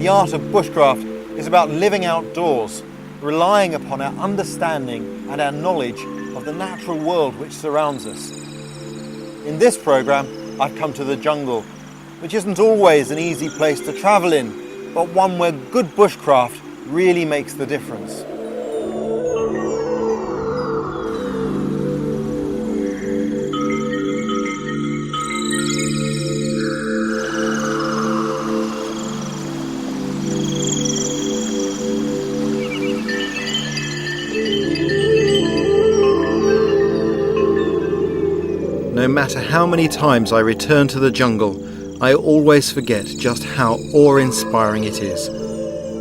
The art of bushcraft is about living outdoors, relying upon our understanding and our knowledge of the natural world which surrounds us. In this programme, I've come to the jungle, which isn't always an easy place to travel in, but one where good bushcraft really makes the difference. No matter how many times I return to the jungle, I always forget just how awe-inspiring it is.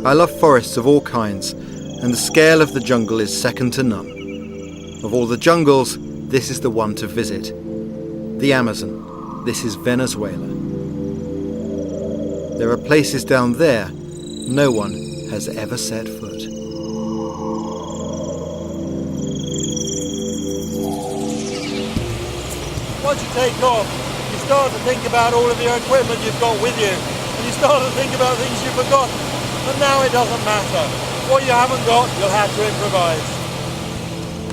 I love forests of all kinds, and the scale of the jungle is second to none. Of all the jungles, this is the one to visit. The Amazon. This is Venezuela. There are places down there no one has ever set foot. Once you take off, you start to think about all of your equipment you've got with you, and you start to think about things you've forgotten, and now it doesn't matter. What you haven't got, you'll have to improvise.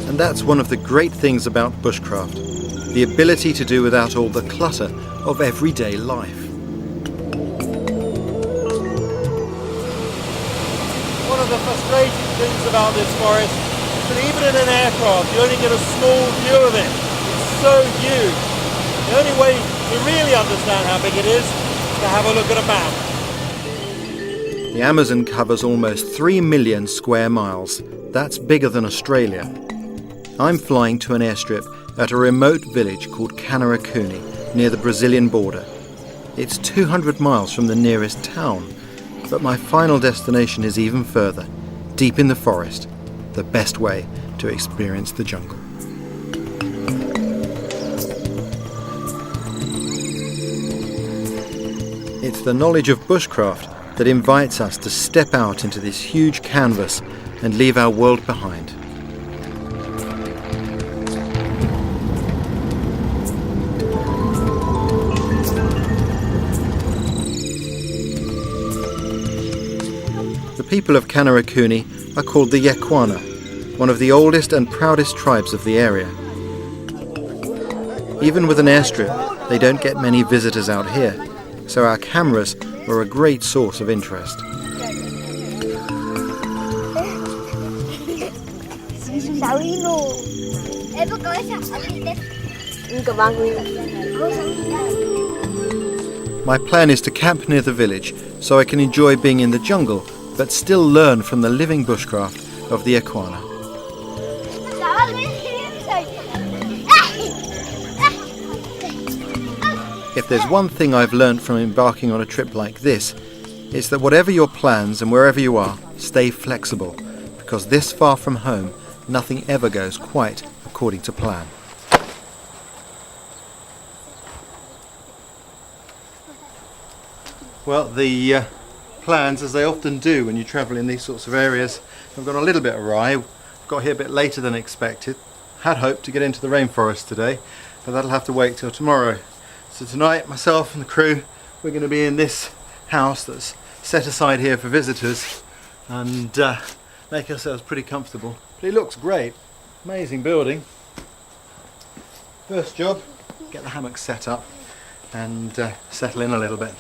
And that's one of the great things about bushcraft, the ability to do without all the clutter of everyday life. One of the frustrating things about this forest is that even in an aircraft, you only get a small view of it. So huge. The only way to really understand how big it is to have a look at a map. The Amazon covers almost 3 million square miles. That's bigger than Australia. I'm flying to an airstrip at a remote village called Canaracuni, near the Brazilian border. It's 200 miles from the nearest town, but my final destination is even further, deep in the forest, the best way to experience the jungle. It's the knowledge of bushcraft that invites us to step out into this huge canvas and leave our world behind. The people of Canaracuni are called the Yekwana, one of the oldest and proudest tribes of the area. Even with an airstrip, they don't get many visitors out here, so our cameras were a great source of interest. My plan is to camp near the village so I can enjoy being in the jungle but still learn from the living bushcraft of the Yekwana. If there's one thing I've learned from embarking on a trip like this, it's that whatever your plans and wherever you are, stay flexible, because this far from home, nothing ever goes quite according to plan. Well, the plans, as they often do when you travel in these sorts of areas, have gone a little bit awry. Got here a bit later than expected. Had hoped to get into the rainforest today, but that'll have to wait till tomorrow. So tonight, myself and the crew, we're going to be in this house that's set aside here for visitors and make ourselves pretty comfortable. But it looks great. Amazing building. First job, get the hammock set up and settle in a little bit.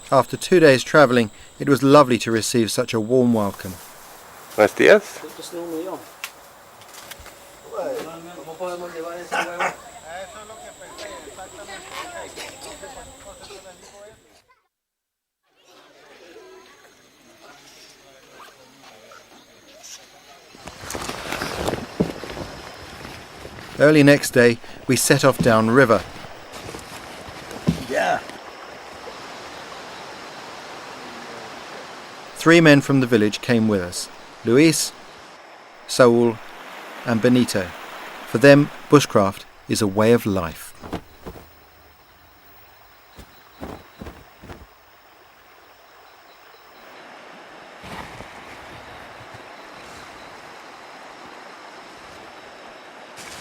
After 2 days travelling, it was lovely to receive such a warm welcome. Buenos días. Early next day, we set off downriver. Yeah. 3 men from the village came with us, Luis, Saul and Benito. For them, bushcraft is a way of life.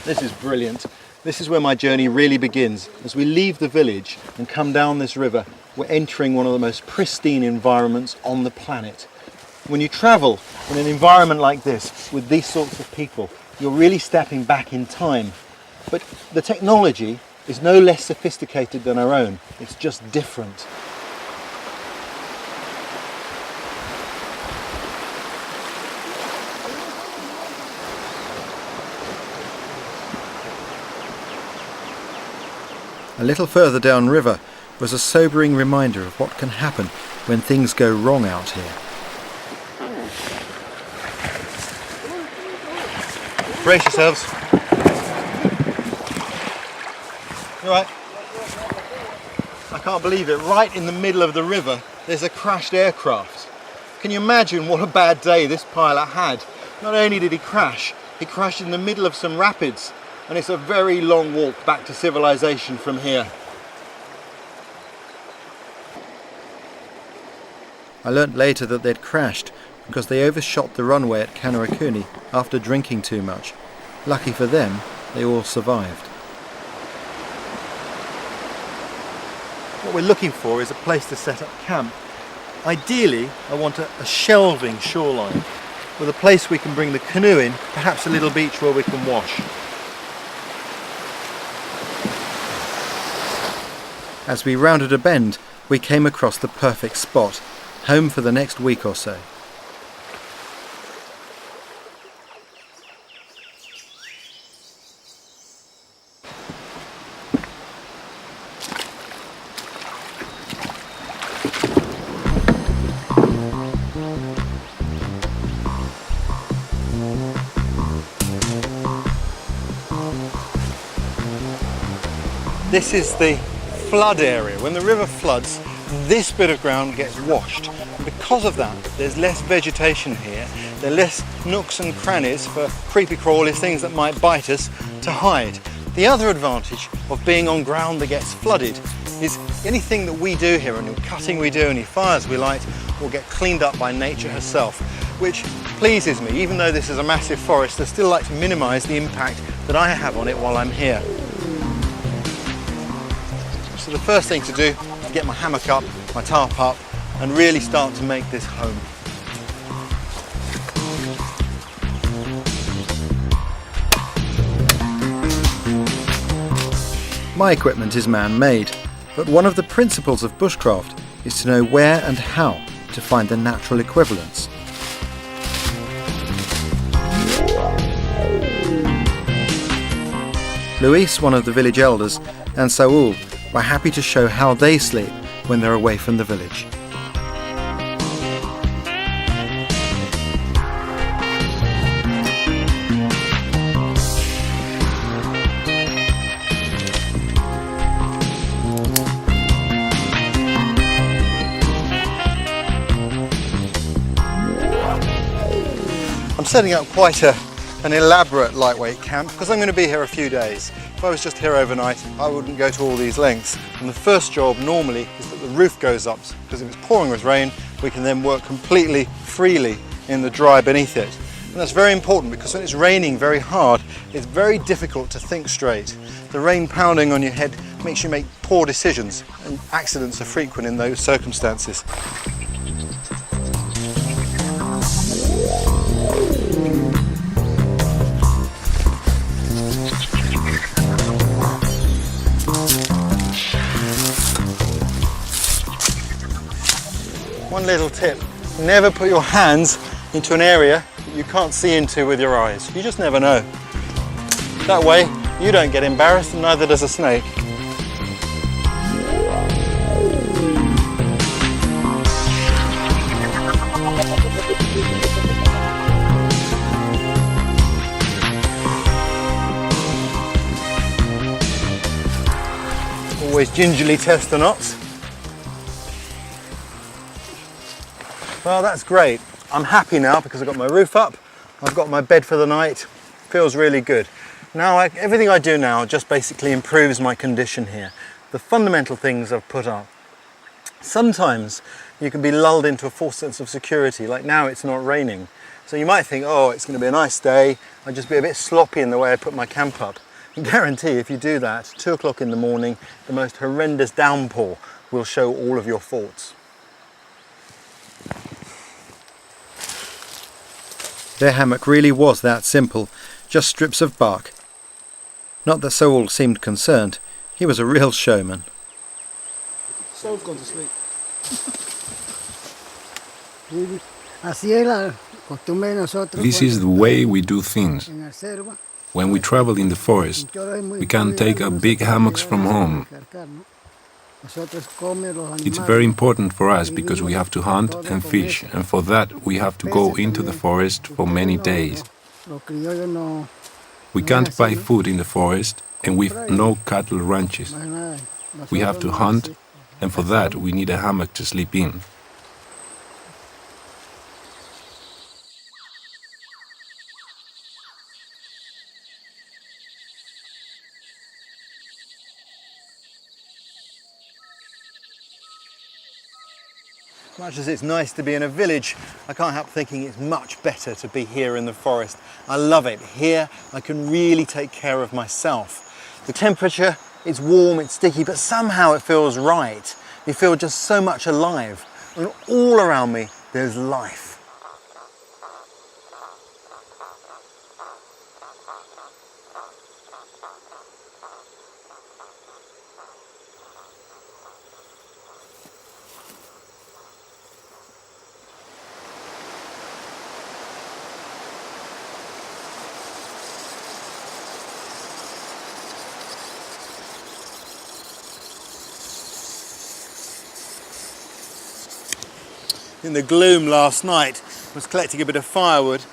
This is brilliant. This is where my journey really begins. As we leave the village and come down this river, we're entering one of the most pristine environments on the planet. When you travel in an environment like this with these sorts of people, you're really stepping back in time. But the technology is no less sophisticated than our own. It's just different. A little further downriver was a sobering reminder of what can happen when things go wrong out here. Brace yourselves. You all right? I can't believe it. Right in the middle of the river, there's a crashed aircraft. Can you imagine what a bad day this pilot had? Not only did he crashed in the middle of some rapids, and it's a very long walk back to civilization from here. I learnt later that they'd crashed because they overshot the runway at Kanerakuni after drinking too much. Lucky for them, they all survived. What we're looking for is a place to set up camp. Ideally, I want a shelving shoreline with a place we can bring the canoe in, perhaps a little beach where we can wash. As we rounded a bend, we came across the perfect spot, home for the next week or so. This is the flood area. When the river floods, this bit of ground gets washed. And because of that, there's less vegetation here. There are less nooks and crannies for creepy crawlies, things that might bite us, to hide. The other advantage of being on ground that gets flooded is anything that we do here, any cutting we do, any fires we light, will get cleaned up by nature herself, which pleases me. Even though this is a massive forest, I still like to minimise the impact that I have on it while I'm here. So the first thing to do is get my hammock up, my tarp up, and really start to make this home. My equipment is man-made, but one of the principles of bushcraft is to know where and how to find the natural equivalents. Luis, one of the village elders, and Saul were happy to show how they sleep when they're away from the village. I'm setting up quite an elaborate lightweight camp because I'm going to be here a few days. If I was just here overnight, I wouldn't go to all these lengths. And the first job normally is that the roof goes up, because if it's pouring with rain, we can then work completely freely in the dry beneath it. And that's very important because when it's raining very hard, it's very difficult to think straight. The rain pounding on your head makes you make poor decisions, and accidents are frequent in those circumstances. One little tip, never put your hands into an area that you can't see into with your eyes. You just never know. That way you don't get embarrassed and neither does a snake. Always gingerly test the knots. Well, that's great. I'm happy now because I've got my roof up, I've got my bed for the night, feels really good. Now, everything I do now just basically improves my condition here. The fundamental things I've put up. Sometimes you can be lulled into a false sense of security, like now it's not raining. So you might think, oh, it's going to be a nice day, I'll just be a bit sloppy in the way I put my camp up. I guarantee if you do that, 2 o'clock in the morning, the most horrendous downpour will show all of your faults. Their hammock really was that simple, just strips of bark. Not that Saul seemed concerned, he was a real showman. Saul's gone to sleep. This is the way we do things. When we travel in the forest, we can take our big hammocks from home. It's very important for us because we have to hunt and fish, and for that we have to go into the forest for many days. We can't buy food in the forest, and we've no cattle ranches. We have to hunt, and for that we need a hammock to sleep in. Much as it's nice to be in a village, I can't help thinking it's much better to be here in the forest. I love it. Here I can really take care of myself. The temperature, it's warm, it's sticky, but somehow it feels right. You feel just so much alive. And all around me, there's life. In the gloom last night, I was collecting a bit of firewood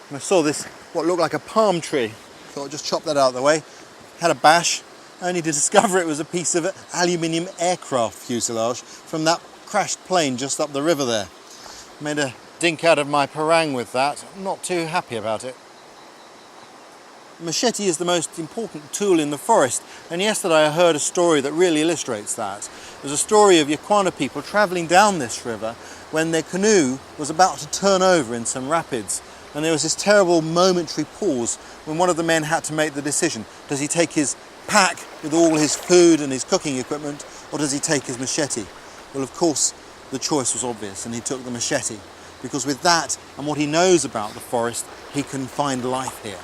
and I saw this, what looked like a palm tree. Thought I'd just chop that out of the way. Had a bash, only to discover it was a piece of aluminium aircraft fuselage from that crashed plane just up the river there. Made a dink out of my parang with that. I'm not too happy about it. Machete is the most important tool in the forest, and yesterday I heard a story that really illustrates that. There's a story of Yaqana people travelling down this river when their canoe was about to turn over in some rapids, and there was this terrible momentary pause when one of the men had to make the decision. Does he take his pack with all his food and his cooking equipment, or does he take his machete? Well, of course, the choice was obvious, and he took the machete, because with that and what he knows about the forest, he can find life here.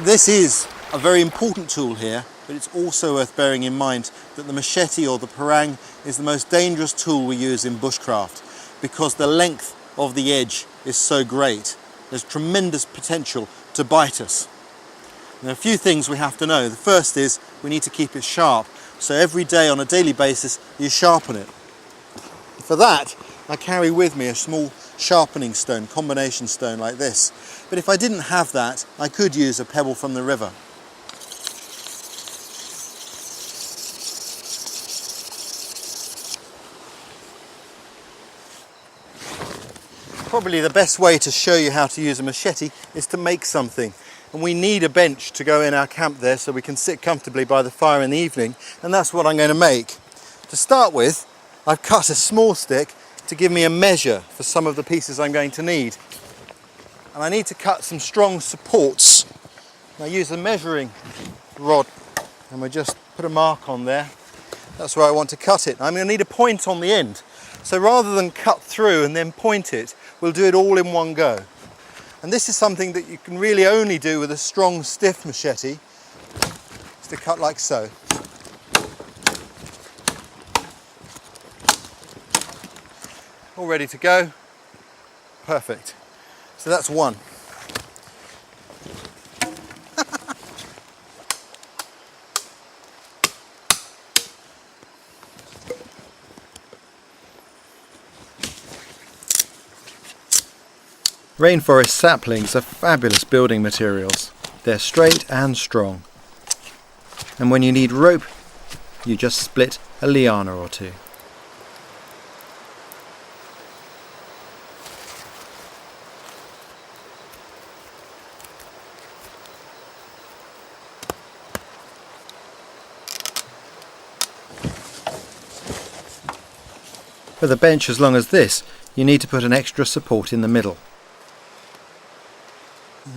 This is a very important tool here, but it's also worth bearing in mind that the machete or the parang is the most dangerous tool we use in bushcraft because the length of the edge is so great. There's tremendous potential to bite us. There are a few things we have to know. The first is we need to keep it sharp. So every day on a daily basis you sharpen it. For that I carry with me a small sharpening stone, combination stone like this. But if I didn't have that, I could use a pebble from the river. Probably the best way to show you how to use a machete is to make something. And we need a bench to go in our camp there so we can sit comfortably by the fire in the evening, and that's what I'm going to make. To start with, I've cut a small stick to give me a measure for some of the pieces I'm going to need. And I need to cut some strong supports. I use a measuring rod and we just put a mark on there. That's where I want to cut it. I'm going to need a point on the end. So rather than cut through and then point it, we'll do it all in one go. And this is something that you can really only do with a strong, stiff machete. It's to cut like so. All ready to go. Perfect. So that's one. Rainforest saplings are fabulous building materials. They're straight and strong. And when you need rope, you just split a liana or two. With a bench as long as this, you need to put an extra support in the middle.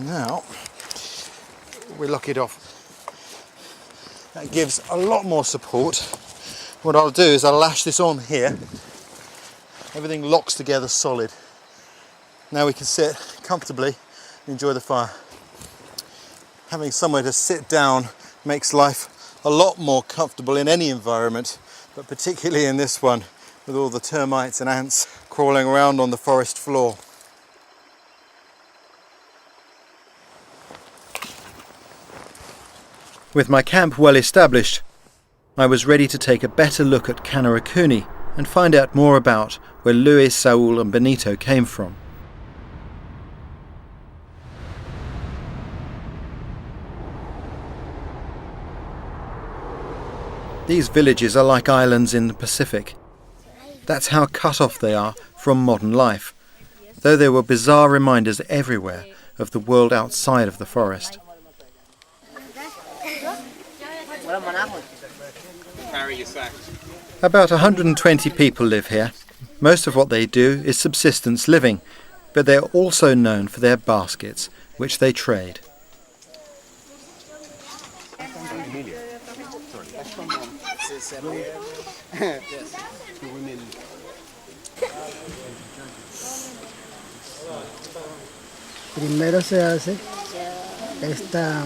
Now, we lock it off. That gives a lot more support. What I'll do is I'll lash this on here. Everything locks together solid. Now we can sit comfortably and enjoy the fire. Having somewhere to sit down makes life a lot more comfortable in any environment, but particularly in this one, with all the termites and ants crawling around on the forest floor. With my camp well established, I was ready to take a better look at Kanerakuni and find out more about where Luis, Saul and Benito came from. These villages are like islands in the Pacific. That's how cut off they are from modern life, though there were bizarre reminders everywhere of the world outside of the forest. About 120 people live here. Most of what they do is subsistence living, but they're also known for their baskets, which they trade. Primero se hace esta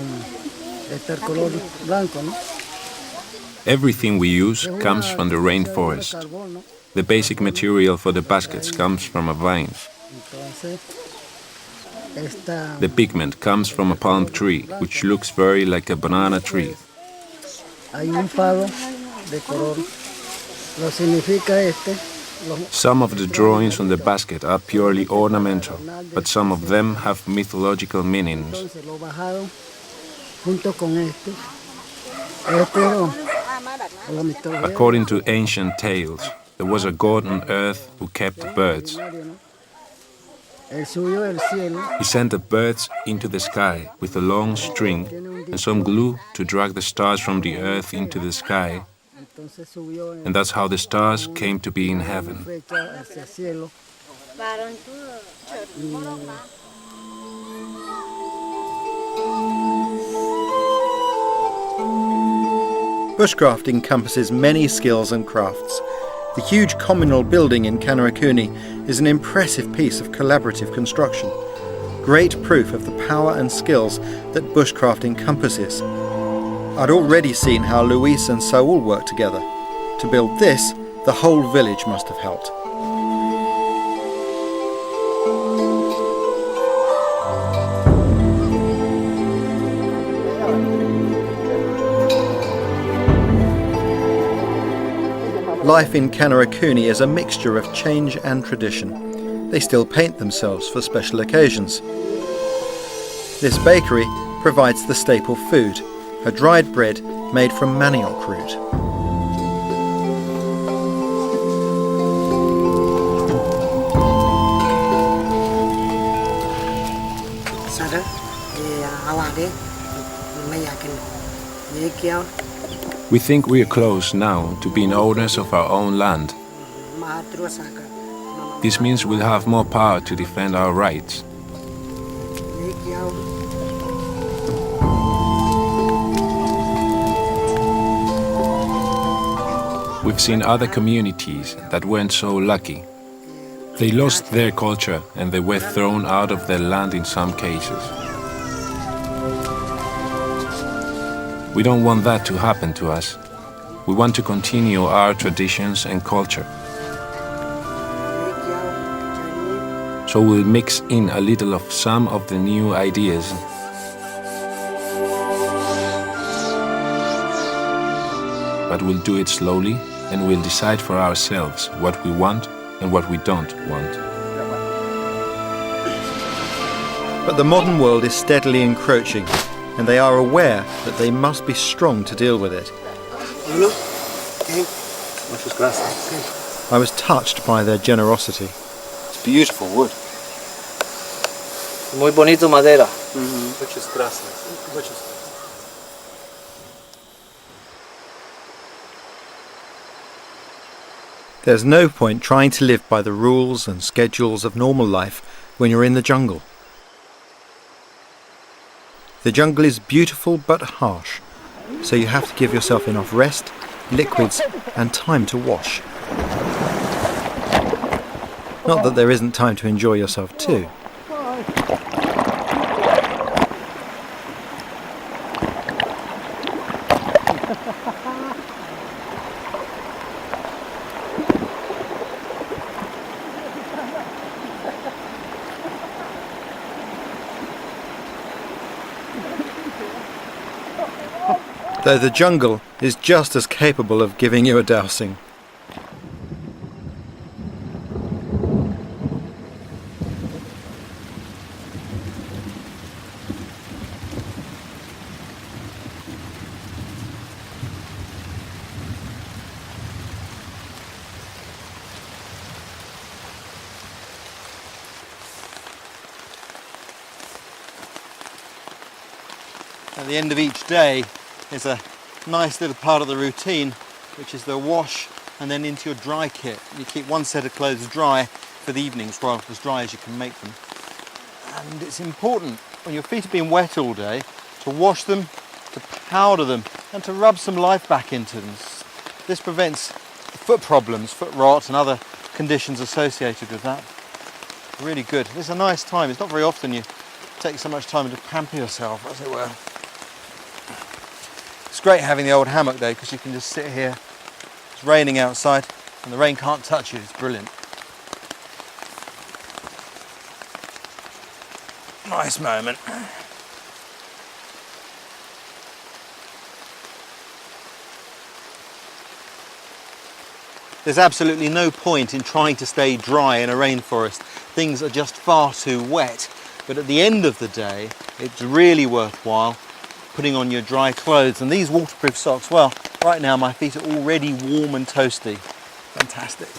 color blanco, ¿no? Everything we use comes from the rainforest. The basic material for the baskets comes from a vine. The pigment comes from a palm tree, which looks very like a banana tree. Hay un palo de color. Lo significa Some of the drawings on the basket are purely ornamental, but some of them have mythological meanings. Entonces lo bajaron junto con According to ancient tales, there was a god on earth who kept birds. He sent the birds into the sky with a long string and some glue to drag the stars from the earth into the sky, and that's how the stars came to be in heaven. Bushcraft encompasses many skills and crafts. The huge communal building in Kanerakuni is an impressive piece of collaborative construction. Great proof of the power and skills that bushcraft encompasses. I'd already seen how Luis and Saul worked together. To build this, the whole village must have helped. Life in Kanerakuni is a mixture of change and tradition. They still paint themselves for special occasions. This bakery provides the staple food, a dried bread made from manioc root. We think we are close now to being owners of our own land. This means we'll have more power to defend our rights. We've seen other communities that weren't so lucky. They lost their culture and they were thrown out of their land in some cases. We don't want that to happen to us. We want to continue our traditions and culture. So we'll mix in a little of some of the new ideas. But we'll do it slowly and we'll decide for ourselves what we want and what we don't want. But the modern world is steadily encroaching, and they are aware that they must be strong to deal with it. I was touched by their generosity. It's beautiful wood. Muy bonito madera. Muchas gracias. There's no point trying to live by the rules and schedules of normal life when you're in the jungle. The jungle is beautiful but harsh, so you have to give yourself enough rest, liquids and time to wash. Not that there isn't time to enjoy yourself too. Though the jungle is just as capable of giving you a dousing. At the end of each day is a nice little part of the routine, which is the wash and then into your dry kit. You keep one set of clothes dry for the evenings, well, as dry as you can make them. And it's important when your feet have been wet all day to wash them, to powder them and to rub some life back into them. This prevents foot problems, foot rot and other conditions associated with that. Really good. It's a nice time. It's not very often you take so much time to pamper yourself, as it were. It's great having the old hammock though, because you can just sit here. It's raining outside and the rain can't touch you. It's brilliant. Nice moment. There's absolutely no point in trying to stay dry in a rainforest. Things are just far too wet. But at the end of the day, it's really worthwhile putting on your dry clothes. And these waterproof socks, well, right now my feet are already warm and toasty. Fantastic.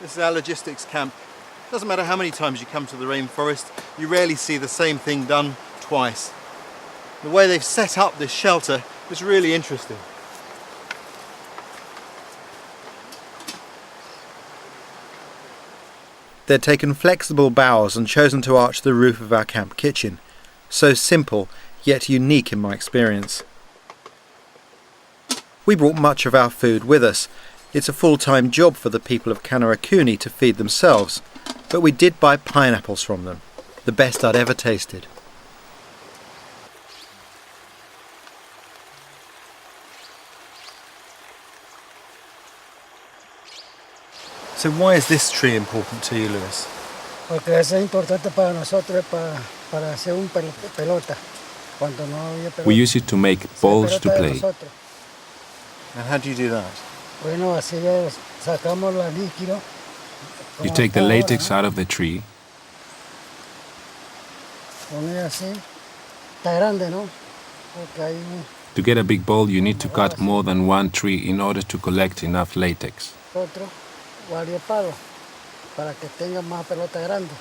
This is our logistics camp. Doesn't matter how many times you come to the rainforest, you rarely see the same thing done twice. The way they've set up this shelter is really interesting. They'd taken flexible boughs and chosen to arch the roof of our camp kitchen. So simple, yet unique in my experience. We brought much of our food with us. It's a full-time job for the people of Kanarakuni to feed themselves, but we did buy pineapples from them, the best I'd ever tasted. So why is this tree important to you, Lewis? Porque eso es importante para nosotros para hacer un pelota. Cuando no había pelota. We use it to make balls to play. And how do you do that? Bueno, así sacamos la líquido. You take the latex out of the tree. Pone así. Está grande, ¿no? Porque hay To get a big ball, you need to cut more than one tree in order to collect enough latex. otro varios palos para que tengan más pelota grande.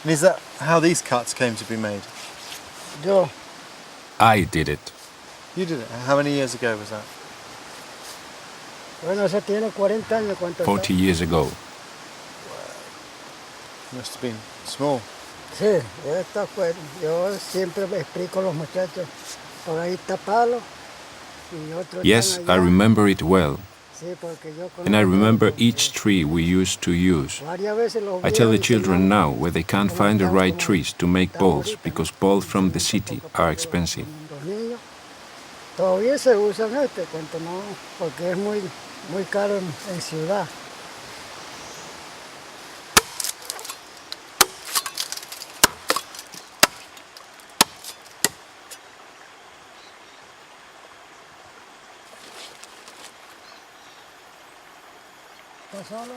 And is that how these cuts came to be made? Yo, I did it. You did it. How many years ago was that? bueno, eso tiene 40 años. 40 years ago. Must have been small. Sí, yo siempre explico a los muchachos, por ahí está palo y otro. Yes, I remember it well. Sí, porque yo And I conozco remember todo. each tree we used to use. Varias veces los I tell the veo children enseñando now where they can't cómo find the están, right cómo trees to make están balls ahorita. because balls from the city are expensive. Los niños todavía se usan cuanto no, porque es muy caro en ciudad. Está solo.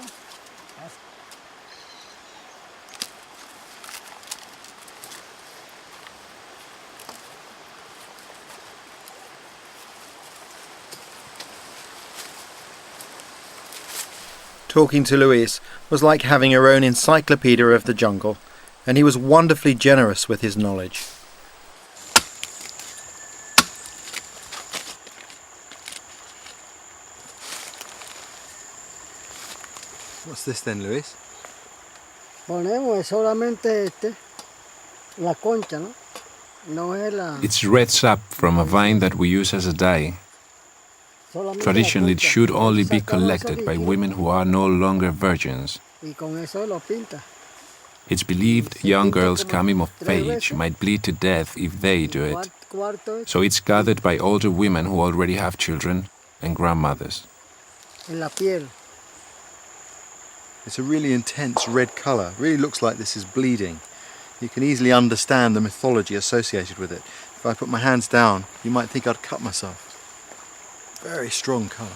Talking to Luis was like having your own encyclopedia of the jungle, and he was wonderfully generous with his knowledge. What's this then, Luis? Ponemos solamente la concha, ¿no? No es la. It's red sap from a vine that we use as a dye. Solamente Traditionally, la it concha. should only be Saca los collected by orillos women who are no longer virgins. Y con eso lo pinta. It's believed young girls coming of age might bleed to death if they do it. Cuarto So it's gathered by older women who already have children and grandmothers. en la piel. It's a really intense red colour. Really looks like this is bleeding. You can easily understand the mythology associated with it. If I put my hands down, you might think I'd cut myself. Very strong colour.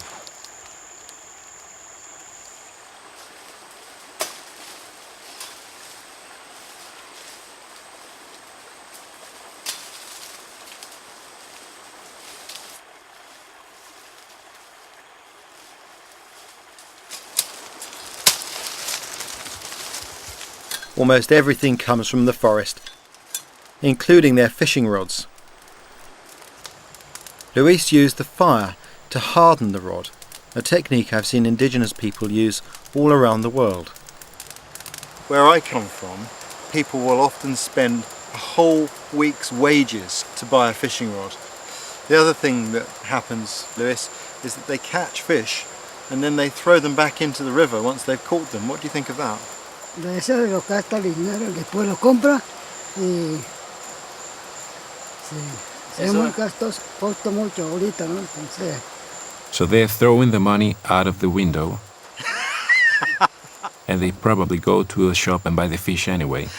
Almost everything comes from the forest, including their fishing rods. Luis used the fire to harden the rod, a technique I've seen indigenous people use all around the world. Where I come from, people will often spend a whole week's wages to buy a fishing rod. The other thing that happens, Luis, is that they catch fish and then they throw them back into the river once they've caught them. What do you think of that? De eso lo gasta el dinero, después lo compra y sí, es muy gastoso, costa mucho ahorita, ¿no? Entonces, So they're throwing the money out of the window. And they probably go to a shop and buy the fish anyway.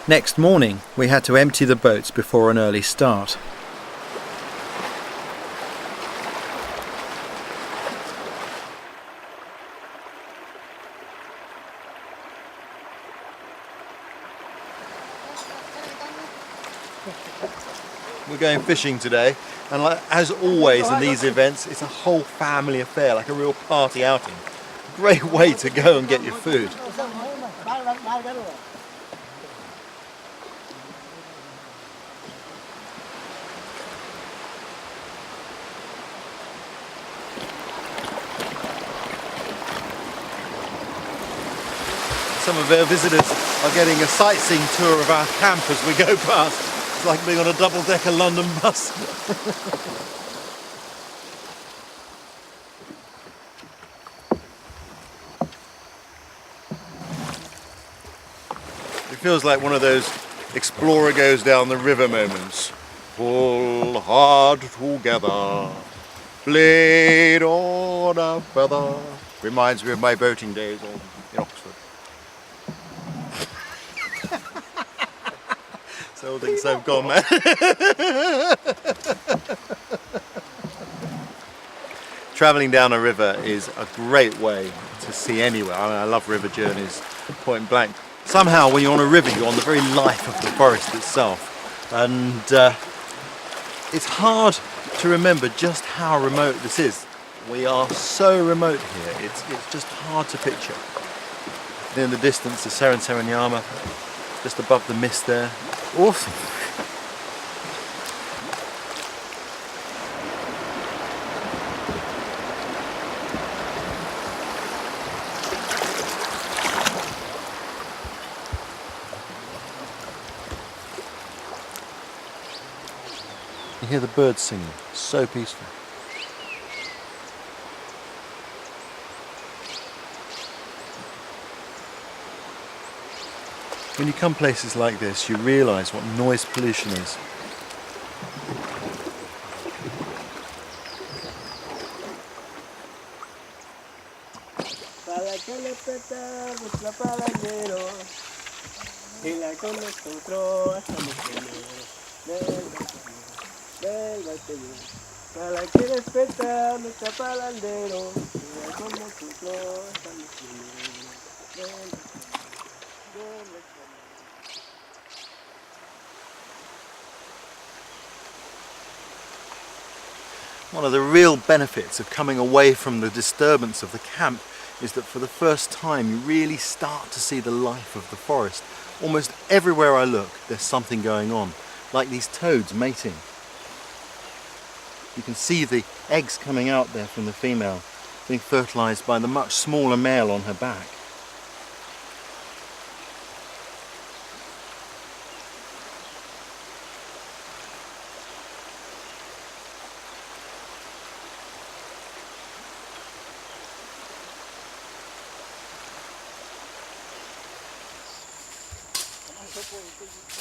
Next morning, we had to empty the boats before an early start. We're going fishing today, and as always in these events, it's a whole family affair, like a real party outing. Great way to go and get your food. Some of our visitors are getting a sightseeing tour of our camp as we go past. It's like being on a double-decker London bus. It feels like one of those explorer goes down the river moments. Pull hard together, blade on a feather. Reminds me of my boating days in Oxford. So old things I've gone, man. Travelling down a river is a great way to see anywhere. I mean, I love river journeys, point blank. Somehow when you're on a river, you're on the very life of the forest itself. And it's hard to remember just how remote this is. We are so remote here, it's just hard to picture. In the distance, the Seranyama, just above the mist there. Awesome. You hear the birds singing, so peaceful. When you come places like this, you realise what noise pollution is. One of the real benefits of coming away from the disturbance of the camp is that for the first time you really start to see the life of the forest. Almost everywhere I look there's something going on, like these toads mating. You can see the eggs coming out there from the female, being fertilised by the much smaller male on her back.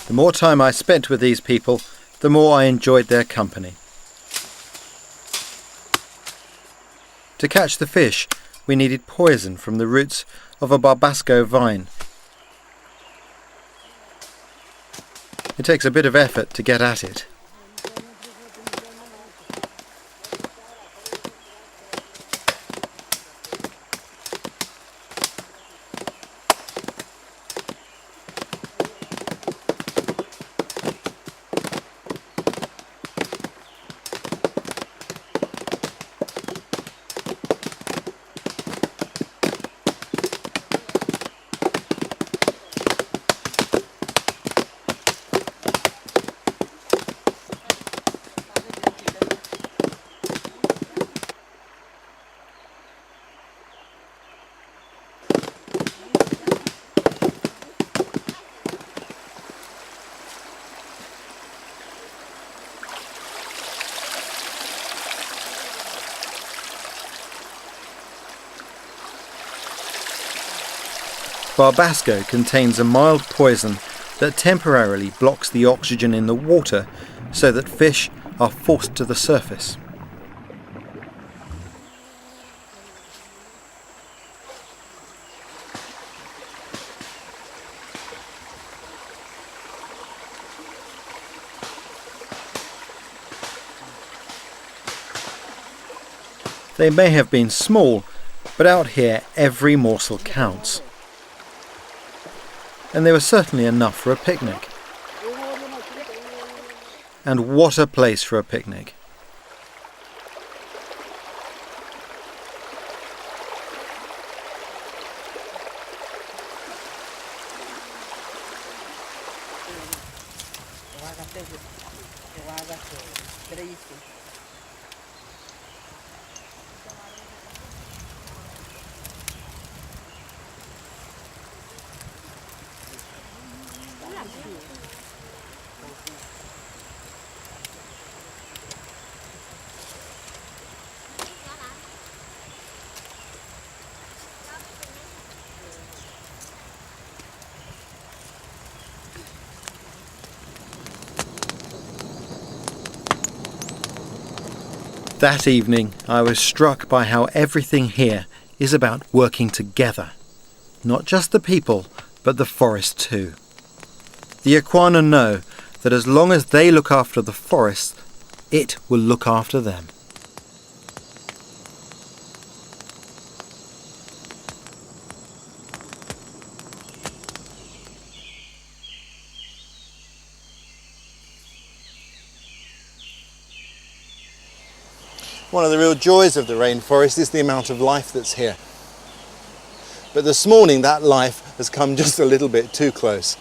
The more time I spent with these people, the more I enjoyed their company. To catch the fish, we needed poison from the roots of a barbasco vine. It takes a bit of effort to get at it. Barbasco contains a mild poison that temporarily blocks the oxygen in the water so that fish are forced to the surface. They may have been small, but out here every morsel counts. And there was certainly enough for a picnic. And what a place for a picnic. That evening I was struck by how everything here is about working together. Not just the people, but the forest too. The Ikwana know that as long as they look after the forest, it will look after them. One of the real joys of the rainforest is the amount of life that's here. But this morning that life has come just a little bit too close.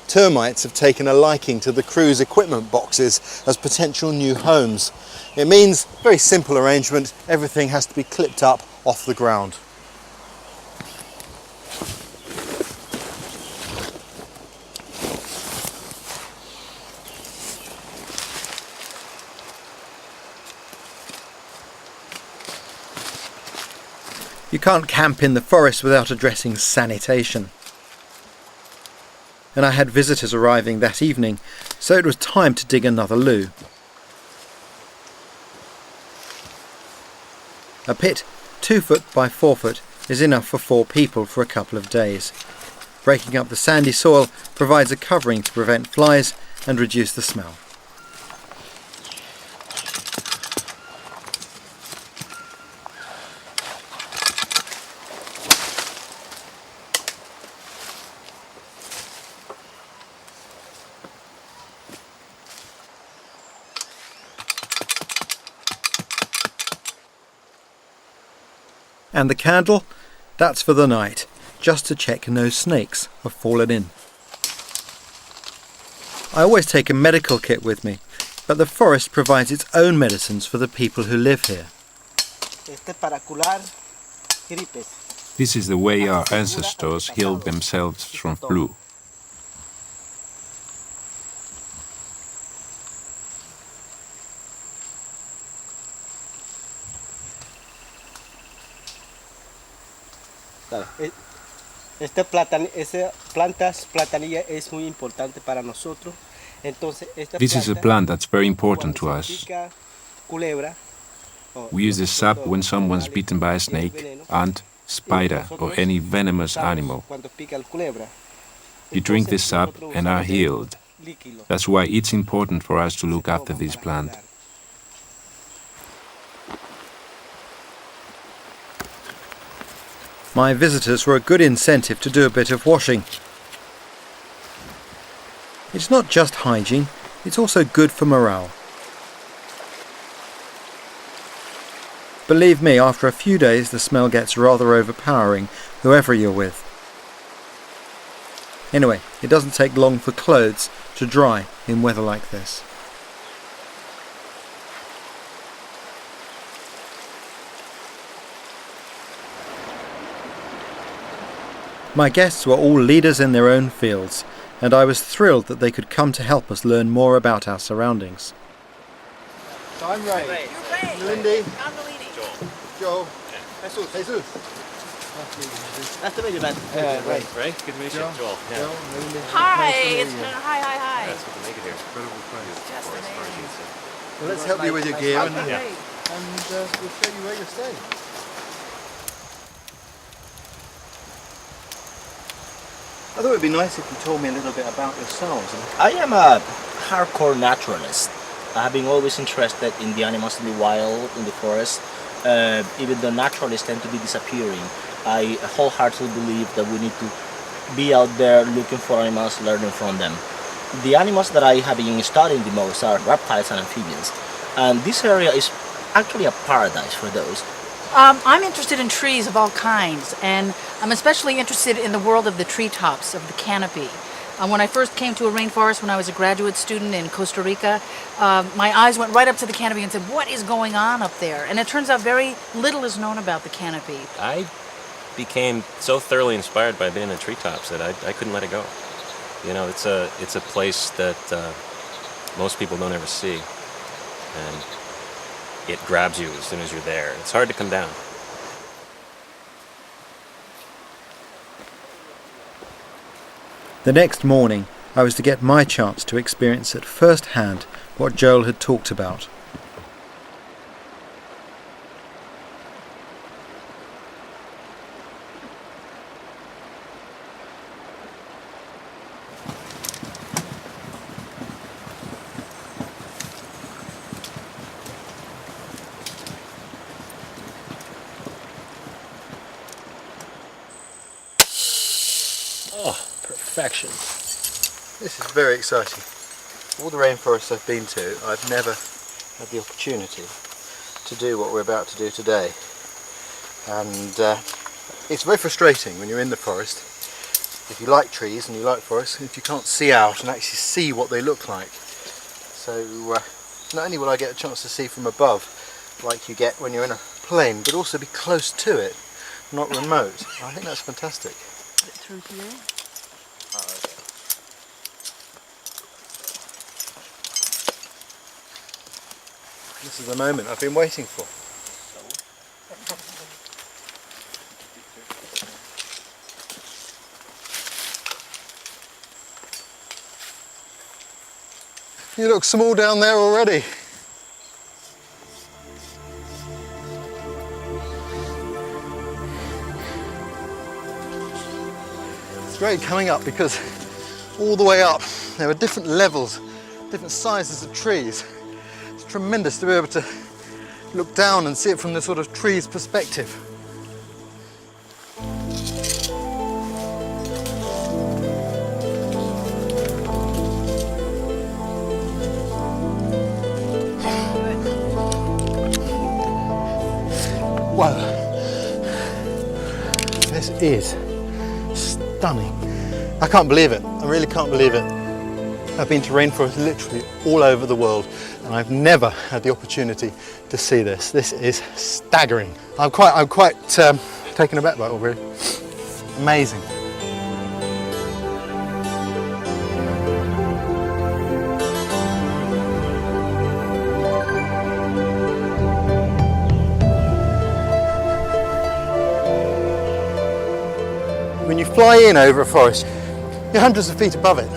Termites have taken a liking to the crew's equipment boxes as potential new homes. It means, very simple arrangement, everything has to be clipped up off the ground. You can't camp in the forest without addressing sanitation. And I had visitors arriving that evening, so it was time to dig another loo. A pit 2 foot by 4 foot is enough for 4 people for a couple of days. Breaking up the sandy soil provides a covering to prevent flies and reduce the smell. And the candle, that's for the night, just to check no snakes have fallen in. I always take a medical kit with me, but the forest provides its own medicines for the people who live here. This is the way our ancestors healed themselves from flu. Esta plantas platanilla es muy importante para nosotros. Entonces, esta This is a planta, plant that's very important to cuando us. se pica culebra, o We use this sap when someone's animales, bitten by a es snake, veneno. ant, spider, or any venomous animal. Cuando pica el culebra, You drink this sap nosotros and are usamos healed. líquido. That's why it's important for us to look after this plant. My visitors were a good incentive to do a bit of washing. It's not just hygiene, it's also good for morale. Believe me, after a few days the smell gets rather overpowering, whoever you're with. Anyway, it doesn't take long for clothes to dry in weather like this. My guests were all leaders in their own fields, and I was thrilled that they could come to help us learn more about our surroundings. So I'm Ray. You're Ray. Lindy. I'm Nalini. Joel. Jesus. Jesus. Nice to meet you, man. Ray. Ray, good to meet you. Joel. Yeah. Joel, Lindy. Hi. Nice to meet It's you. hi. Yeah, it's good to make it here. Incredible place. Just amazing. Well, let's help you with your gear and Yeah. we'll show you where you're staying. I thought it would be nice if you told me a little bit about yourselves. I am a hardcore naturalist. I have been always interested in the animals in the wild, in the forest. Even though naturalists tend to be disappearing, I wholeheartedly believe that we need to be out there looking for animals, learning from them. The animals that I have been studying the most are reptiles and amphibians. And this area is actually a paradise for those. I'm interested in trees of all kinds, and I'm especially interested in the world of the treetops, of the canopy. When I first came to a rainforest when I was a graduate student in Costa Rica, my eyes went right up to the canopy and said, what is going on up there? And it turns out very little is known about the canopy. I became so thoroughly inspired by being in treetops that I couldn't let it go. You know, it's a place that most people don't ever see, and it grabs you as soon as you're there. It's hard to come down. The next morning, I was to get my chance to experience at first hand what Joel had talked about. Perfection. This is very exciting. All the rainforests I've been to, I've never had the opportunity to do what we're about to do today. And it's very frustrating when you're in the forest, if you like trees and you like forests, if you can't see out and actually see what they look like. So not only will I get a chance to see from above, like you get when you're in a plane, but also be close to it, not remote. I think that's fantastic. Through here? This is the moment I've been waiting for. You look small down there already. It's great coming up because all the way up there are different levels, different sizes of trees. It's tremendous to be able to look down and see it from the sort of tree's perspective. Wow, This is stunning. I can't believe it. I really can't believe it. I've been to rainforests literally all over the world and I've never had the opportunity to see this. This is staggering. I'm quite taken aback by it all, really. Amazing. When you fly in over a forest, you're hundreds of feet above it.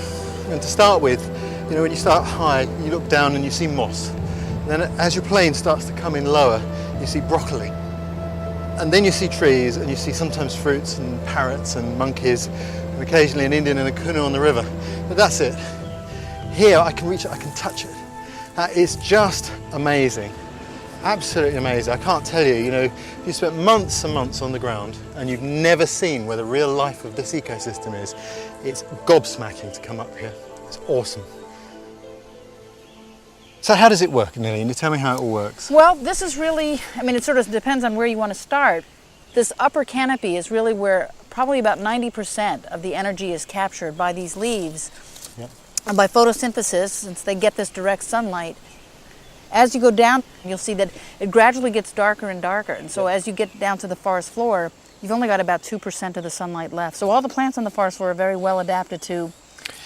And to start with, you know, when you start high, you look down and you see moss. Then as your plane starts to come in lower, you see broccoli. And then you see trees and you see sometimes fruits and parrots and monkeys and occasionally an Indian in a canoe on the river. But that's it. Here I can reach it, I can touch it. That is just amazing. Absolutely amazing. I can't tell you, you know, you spent months and months on the ground and you've never seen where the real life of this ecosystem is. It's gobsmacking to come up here. It's awesome. So how does it work, Nilly? You tell me how it all works. Well, this is really, I mean, it sort of depends on where you want to start. This upper canopy is really where probably about 90% of the energy is captured by these leaves. Yep. And by photosynthesis, since they get this direct sunlight. As you go down, you'll see that it gradually gets darker and darker. And so as you get down to the forest floor, you've only got about 2% of the sunlight left. So all the plants on the forest floor are very well adapted to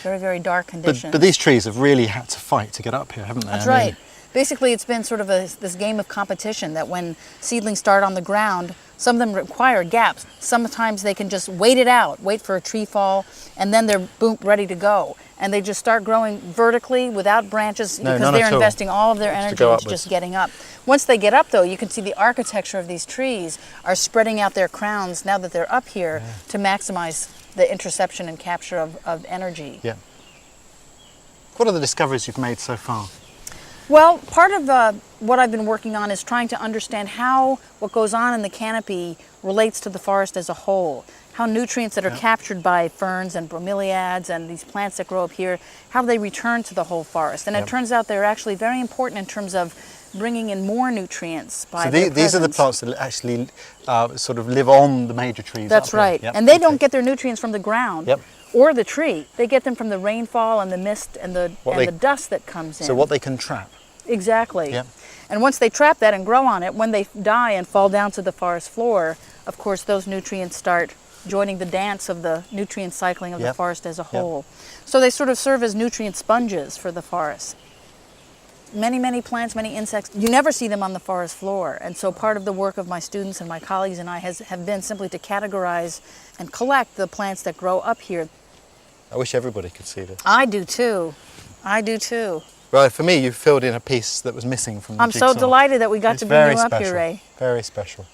very, very dark conditions. But these trees have really had to fight to get up here, haven't they? That's right. Basically, it's been sort of this game of competition that when seedlings start on the ground, some of them require gaps. Sometimes they can just wait it out, wait for a tree fall, and then they're boom, ready to go. And they just start growing vertically without branches because they're investing all of their energy into just getting up. Once they get up, though, you can see the architecture of these trees are spreading out their crowns now that they're up here to maximize the interception and capture of energy. Yeah. What are the discoveries you've made so far? Well, part of what I've been working on is trying to understand how what goes on in the canopy relates to the forest as a whole. How nutrients that are captured by ferns and bromeliads and these plants that grow up here, how they return to the whole forest. And it turns out they're actually very important in terms of bringing in more nutrients by their presence. These are the plants that actually sort of live on the major trees. That's right. Yep. And they don't get their nutrients from the ground. Yep. Or the tree. They get them from the rainfall and the mist and the dust that comes in. So what they can trap. Exactly. Yep. And once they trap that and grow on it, when they die and fall down to the forest floor, of course those nutrients start joining the dance of the nutrient cycling of the forest as a whole. So they sort of serve as nutrient sponges for the forest. Many, many plants, many insects, you never see them on the forest floor. And so part of the work of my students and my colleagues and I have been simply to categorize and collect the plants that grow up here. I wish everybody could see this. I do too. I do too. Well, for me, you've filled in a piece that was missing from the jigsaw. I'm so delighted that we got to bring you up here, Ray. Very special.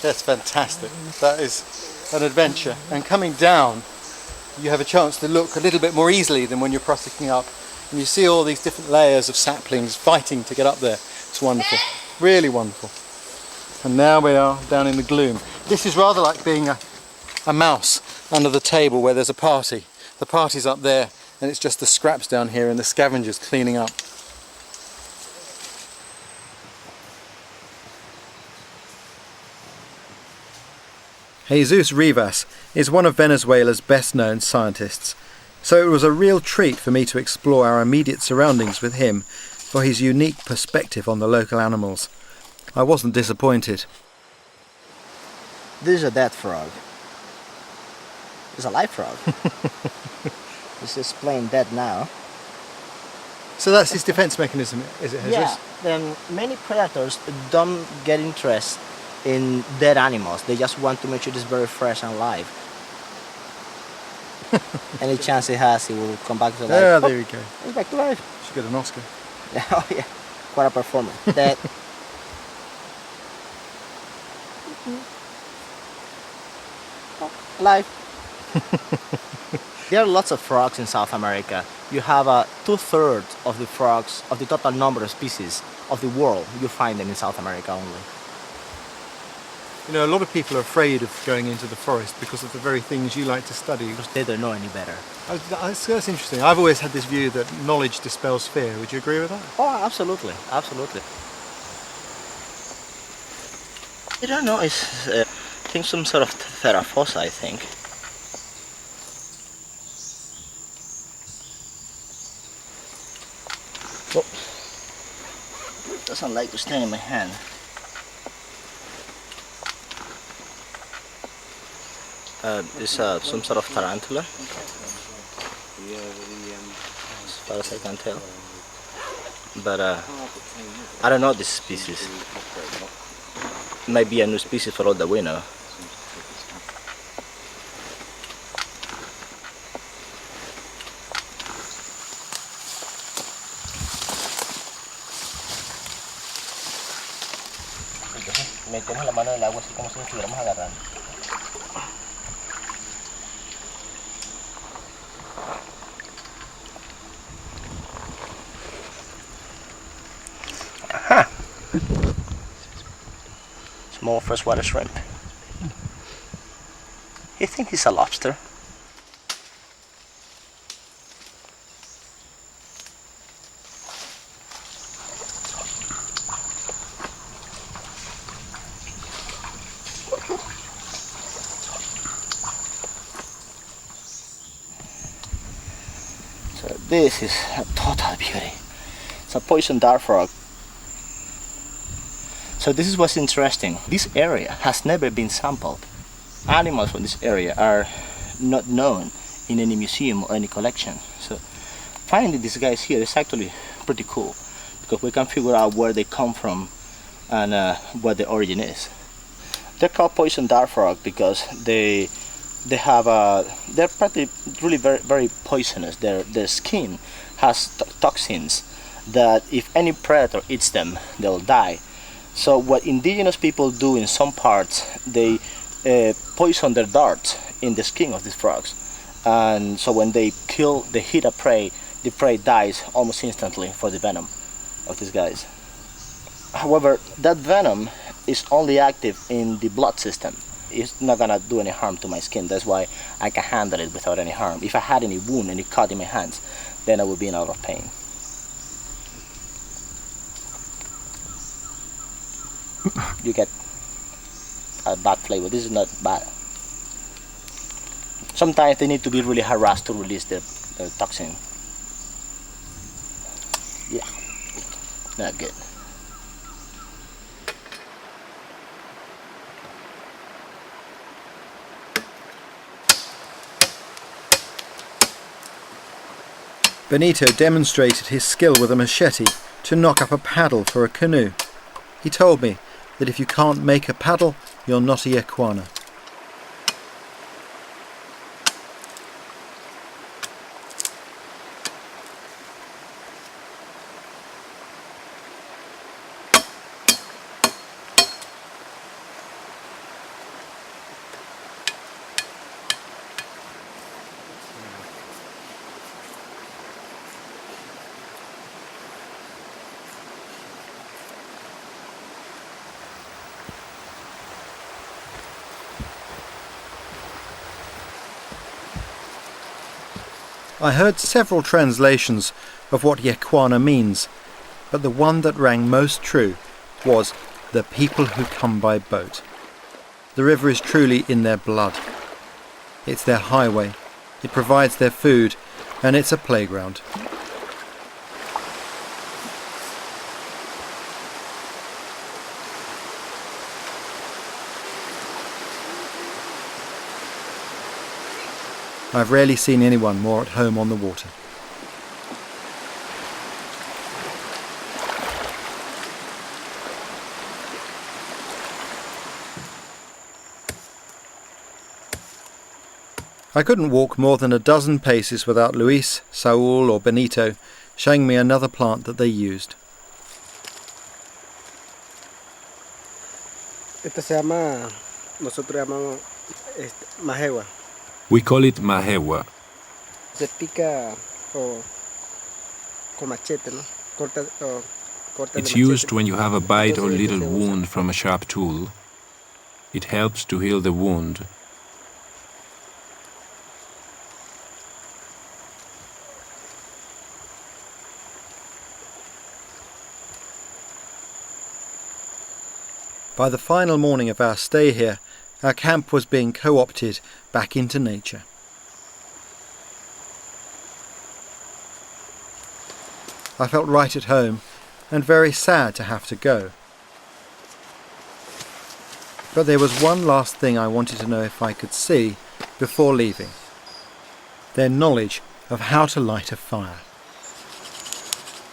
That's fantastic. That is an adventure. And coming down, you have a chance to look a little bit more easily than when you're prosecuting up. And you see all these different layers of saplings fighting to get up there. It's wonderful. Really wonderful. And now we are down in the gloom. This is rather like being a mouse under the table where there's a party. The party's up there and it's just the scraps down here and the scavengers cleaning up. Jesus Rivas is one of Venezuela's best-known scientists, so it was a real treat for me to explore our immediate surroundings with him for his unique perspective on the local animals. I wasn't disappointed. This is a dead frog. It's a live frog. It's just plain dead now. So that's his defense mechanism, is it, Jesus? Yeah, then many predators don't get interest in dead animals. They just want to make sure it's very fresh and alive. Any chance it has, he will come back to life. Yeah, there we go. He's back to life. Should get an Oscar. Oh yeah, quite a performer. Dead. Alive. There are lots of frogs in South America. You have 2/3 of the frogs, of the total number of species of the world, you find them in South America only. You know, a lot of people are afraid of going into the forest because of the very things you like to study. Because they don't know any better. That's interesting. I've always had this view that knowledge dispels fear. Would you agree with that? Oh, absolutely, absolutely. I don't know, it's I think some sort of theraphos, I think. Oh, doesn't like to stay in my hand. It's some sort of tarantula, as far as I can tell. But I don't know this species. Might be a new species for all that we know. Metemos la mano en el agua así como si nos estuviéramos agarrando. Aha! Small freshwater shrimp. You think it's a lobster? So this is a total beauty. It's a poison dart frog. So this is what's interesting. This area has never been sampled. Animals from this area are not known in any museum or any collection. So finding these guys here is actually pretty cool because we can figure out where they come from and what the origin is. They're called poison dart frog because they're really very poisonous. Their skin has toxins that if any predator eats them, they'll die. So what indigenous people do in some parts, they poison their darts in the skin of these frogs, and so when they hit a prey, the prey dies almost instantly for the venom of these guys. However, that venom is only active in the blood system. It's not gonna do any harm to my skin. That's why I can handle it without any harm. If I had any wound, any cut in my hands, then I would be in a lot of pain. You get a bad flavor. This is not bad. Sometimes they need to be really harassed to release the toxin. Yeah, not good. Benito demonstrated his skill with a machete to knock up a paddle for a canoe. He told me that if you can't make a paddle, you're not a Yequana. I heard several translations of what Yequana means, but the one that rang most true was the people who come by boat. The river is truly in their blood. It's their highway, it provides their food, and it's a playground. I've rarely seen anyone more at home on the water. I couldn't walk more than a dozen paces without Luis, Saul or Benito showing me another plant that they used. Esta se llama, nosotros llamamos majewa. We call it mahewa. Se pica con machete, ¿no? Corta It's de used machete. when you have a bite or little wound from a sharp tool. It helps to heal the wound. By the final morning of our stay here, our camp was being co-opted back into nature. I felt right at home and very sad to have to go. But there was one last thing I wanted to know if I could see before leaving. Their knowledge of how to light a fire.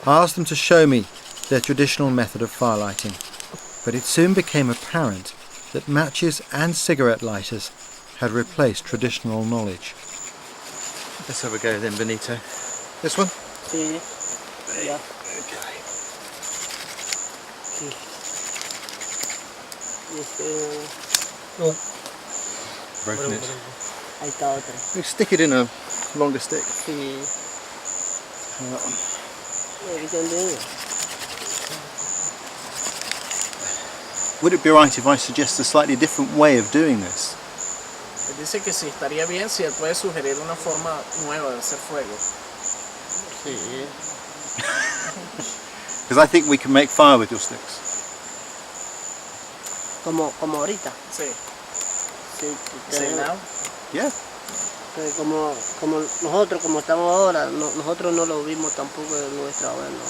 I asked them to show me their traditional method of fire lighting, but it soon became apparent that matches and cigarette lighters had replaced traditional knowledge. Let's have a go then, Benito. This one? Sí. Ya. Okay. Sí. Y Broken it. ahí está otra. We stick it in a longer stick. Sí. How that one? Ahorita el dedo. Would it be right if I suggest a slightly different way of doing this? Él dice que sí, estaría bien si él puede sugerir una forma nueva de hacer fuego. Sí. Because I think we can make fire with your sticks. Como ahorita. Sí. Sí. Say now? Yeah. Como nosotros, como estamos ahora, nosotros no lo vimos tampoco en nuestra abuela.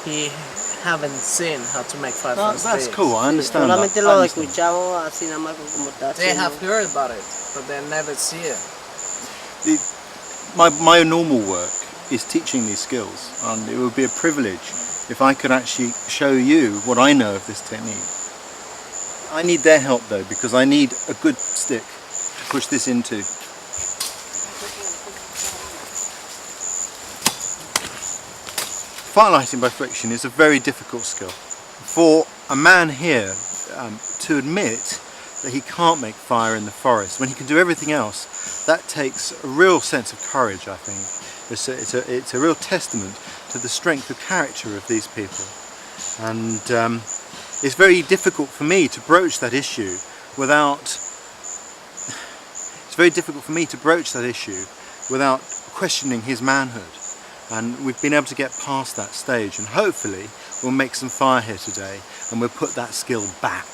He haven't seen how to make fire No, from that's sticks. cool, I understand Solamente that. I lo understand. escuchamos así nada más como está They haciendo. have heard about it, but they never see it. My normal work is teaching these skills, and it would be a privilege if I could actually show you what I know of this technique. I need their help though, because I need a good stick to push this into. Firelighting by friction is a very difficult skill. For a man here to admit that he can't make fire in the forest when he can do everything else, that takes a real sense of courage, I think. It's a real testament to the strength of character of these people. And it's very difficult for me to broach that issue without questioning his manhood. And we've been able to get past that stage, and hopefully we'll make some fire here today and we'll put that skill back.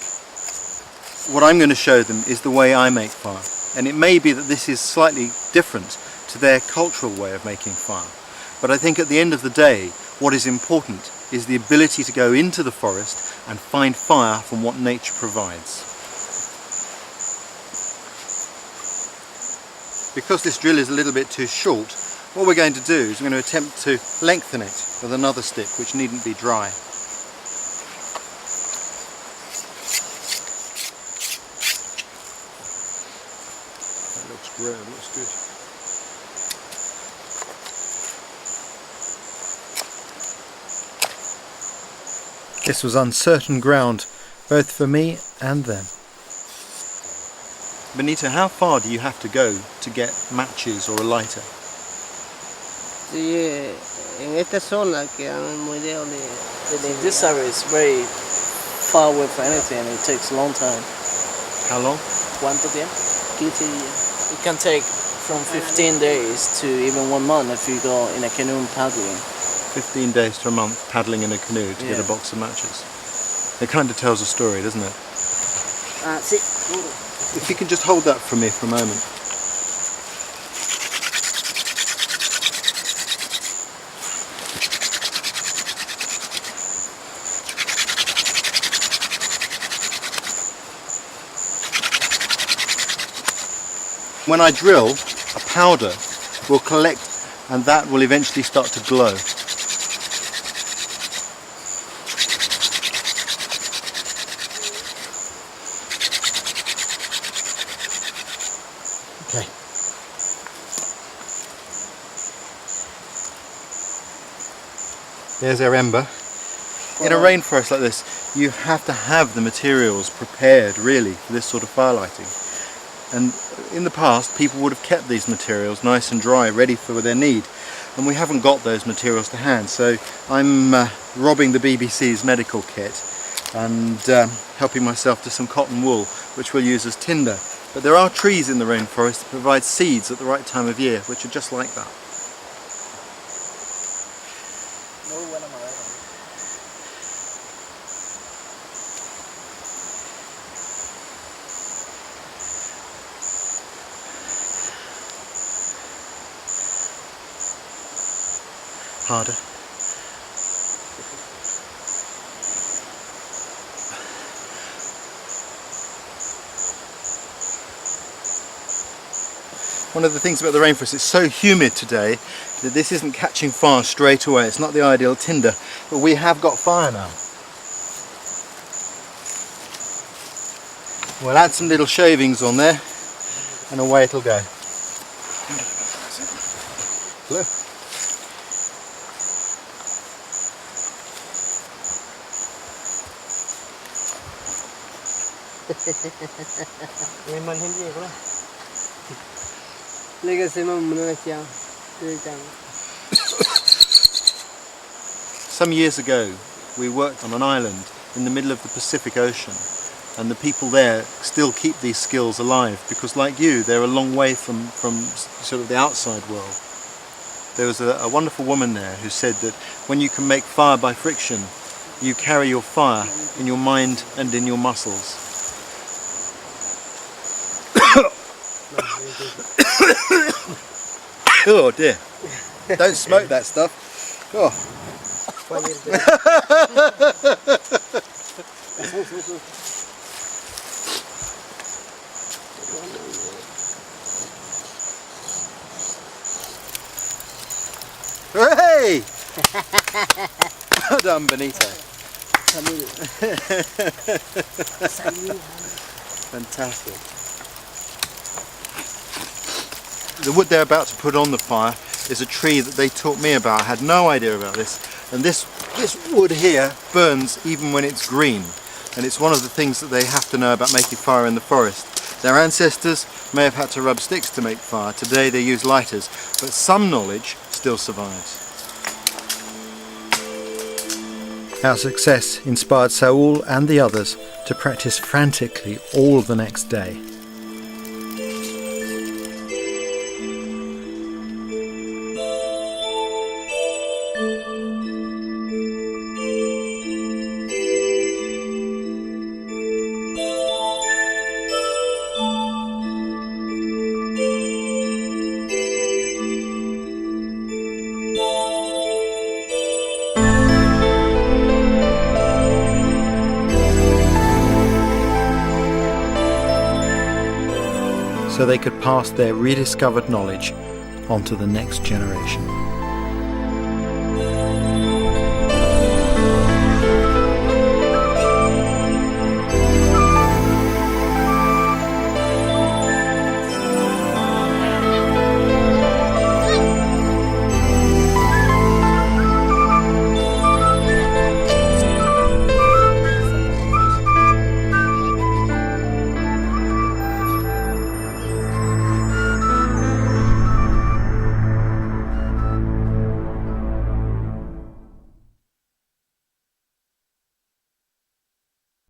What I'm going to show them is the way I make fire, and it may be that this is slightly different to their cultural way of making fire, but I think at the end of the day what is important is the ability to go into the forest and find fire from what nature provides. Because this drill is a little bit too short, what we're going to do is we're going to attempt to lengthen it with another stick which needn't be dry. That looks great, it looks good. This was uncertain ground, both for me and them. Benito, how far do you have to go to get matches or a lighter? Sí, en esta zona quedan muy lejos de This area is very far away from anything, and it takes a long time. How long? ¿Cuánto tiempo? 15 días. It can take from 15 days to even 1 month if you go in a canoe paddling. 15 days to a month paddling in a canoe to get a box of matches. It kind of tells a story, doesn't it? Ah, sí. If you can just hold that for me for a moment. When I drill, a powder will collect and that will eventually start to glow. Okay. There's our ember. In a rainforest like this, you have to have the materials prepared really for this sort of fire lighting. And in the past, people would have kept these materials nice and dry, ready for their need. And we haven't got those materials to hand, so I'm robbing the BBC's medical kit and helping myself to some cotton wool, which we'll use as tinder. But there are trees in the rainforest that provide seeds at the right time of year, which are just like that. Harder. One of the things about the rainforest, it's so humid today that this isn't catching fire straight away. It's not the ideal tinder, but we have got fire now. We'll add some little shavings on there and away it'll go. Look. Some years ago we worked on an island in the middle of the Pacific Ocean, and the people there still keep these skills alive because, like you, they're a long way from sort of the outside world. There was a wonderful woman there who said that when you can make fire by friction, you carry your fire in your mind and in your muscles. Oh dear, don't smoke that stuff. Oh. Hey! Well done, Benito. Fantastic. The wood they're about to put on the fire is a tree that they taught me about. I had no idea about this. And this wood here burns even when it's green. And it's one of the things that they have to know about making fire in the forest. Their ancestors may have had to rub sticks to make fire. Today they use lighters. But some knowledge still survives. Our success inspired Saul and the others to practice frantically all the next day. So they could pass their rediscovered knowledge on to the next generation.